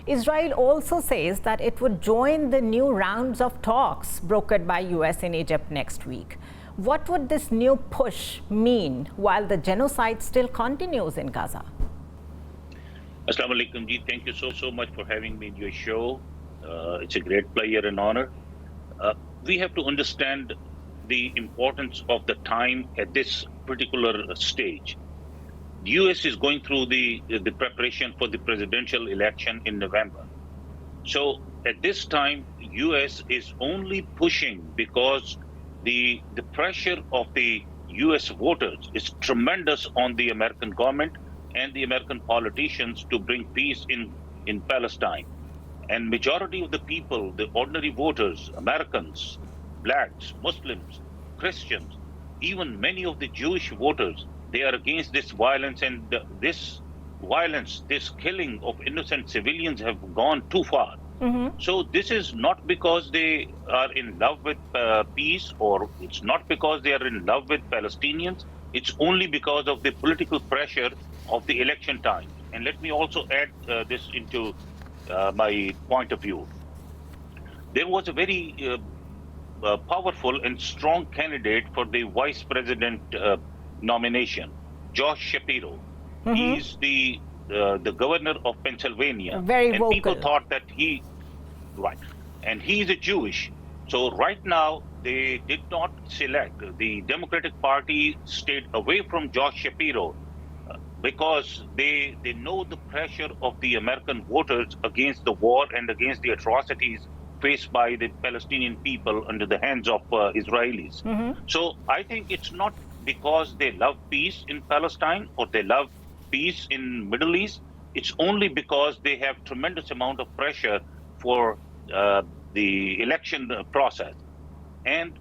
Israel also says that it would join the new rounds of talks brokered by US in Egypt next week. What would this new push mean while the genocide still continues in Gaza? Assalamu alaikum ji. Thank you so much for having me in your show. It's a great pleasure and honor. We have to understand the importance of the time at this particular stage. The US is going through the preparation for the presidential election in November. So at this time, US is only pushing because the pressure of the US voters is tremendous on the American government and the American politicians to bring peace in Palestine. And majority of the people, the ordinary voters, Americans, blacks, Muslims, Christians, even many of the Jewish voters, they are against this violence, and this violence, this killing of innocent civilians have gone too far. So this is not because they are in love with peace, or it's not because they are in love with Palestinians. It's only because of the political pressure of the election time. And let me also add this into my point of view. There was a very powerful and strong candidate for the vice president nomination, Josh Shapiro. He's the governor of Pennsylvania. Very and vocal. People thought that and he's a Jewish. So right now they did not select. The Democratic Party stayed away from Josh Shapiro because they know the pressure of the American voters against the war and against the atrocities faced by the Palestinian people under the hands of Israelis. So I think it's not because they love peace in Palestine or they love peace in Middle East. It's only because they have tremendous amount of pressure for the election process. And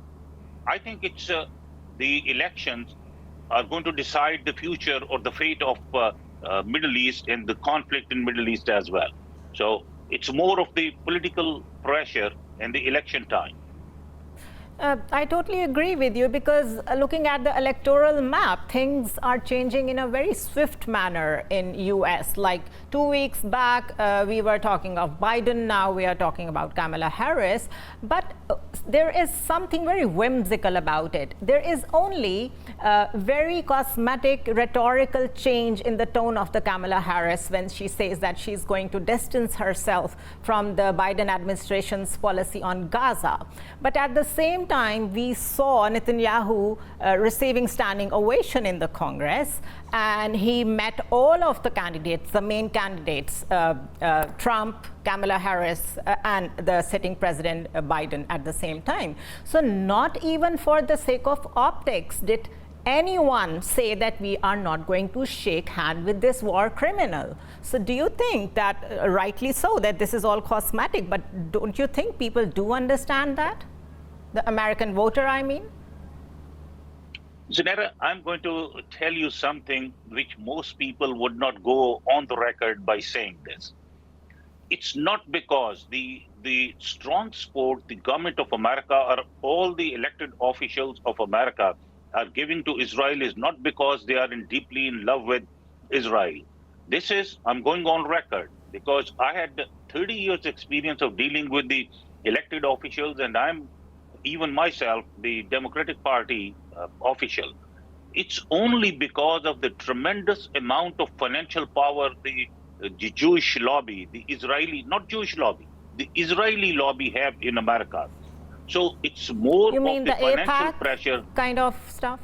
I think it's the elections are going to decide the future or the fate of Middle East and the conflict in Middle East as well. So it's more of the political pressure and the election time. I totally agree with you, because looking at the electoral map, things are changing in a very swift manner in US. Like 2 weeks back, we were talking of Biden. Now we are talking about Kamala Harris. But there is something very whimsical about it. There is only a very cosmetic rhetorical change in the tone of the Kamala Harris when she says that she's going to distance herself from the Biden administration's policy on Gaza. But at the same time, we saw Netanyahu receiving standing ovation in the Congress, and he met all of the candidates, the main candidates, Trump, Kamala Harris, and the sitting president Biden at the same time. So not even for the sake of optics did anyone say that we are not going to shake hand with this war criminal. So do you think that, rightly so, that this is all cosmetic, but don't you think people do understand that? The American voter, I mean? Zanera, I'm going to tell you something which most people would not go on the record by saying this. It's not because the strong support the government of America or all the elected officials of America are giving to Israel is not because they are deeply in love with Israel. This is, I'm going on record, because I had 30 years experience of dealing with the elected officials, and I'm even myself the Democratic Party official. It's only because of the tremendous amount of financial power the Jewish lobby, the Israeli, not Jewish lobby, the Israeli lobby have in America. So it's more you mean of the financial AIPAC pressure. Kind of stuff?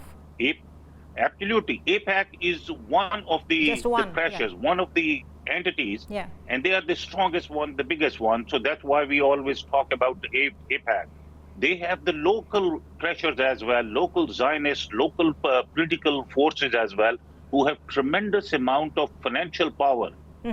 Absolutely. AIPAC is one of the pressures, one of the entities, and they are the strongest one, the biggest one. So that's why we always talk about the AIPAC. They have the local pressures as well, local Zionists, local political forces as well, who have tremendous amount of financial power.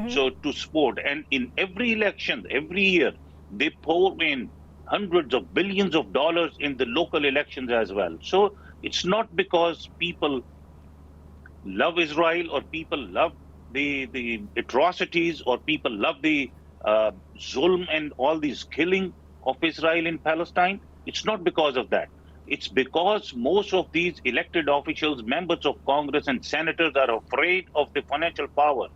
So to support, and in every election, every year, they pour in hundreds of billions of dollars in the local elections as well. So it's not because people love Israel or people love the atrocities or people love the zulm and all these killing of Israel in Palestine. It's not because of that. It's because most of these elected officials, members of Congress and senators are afraid of the financial power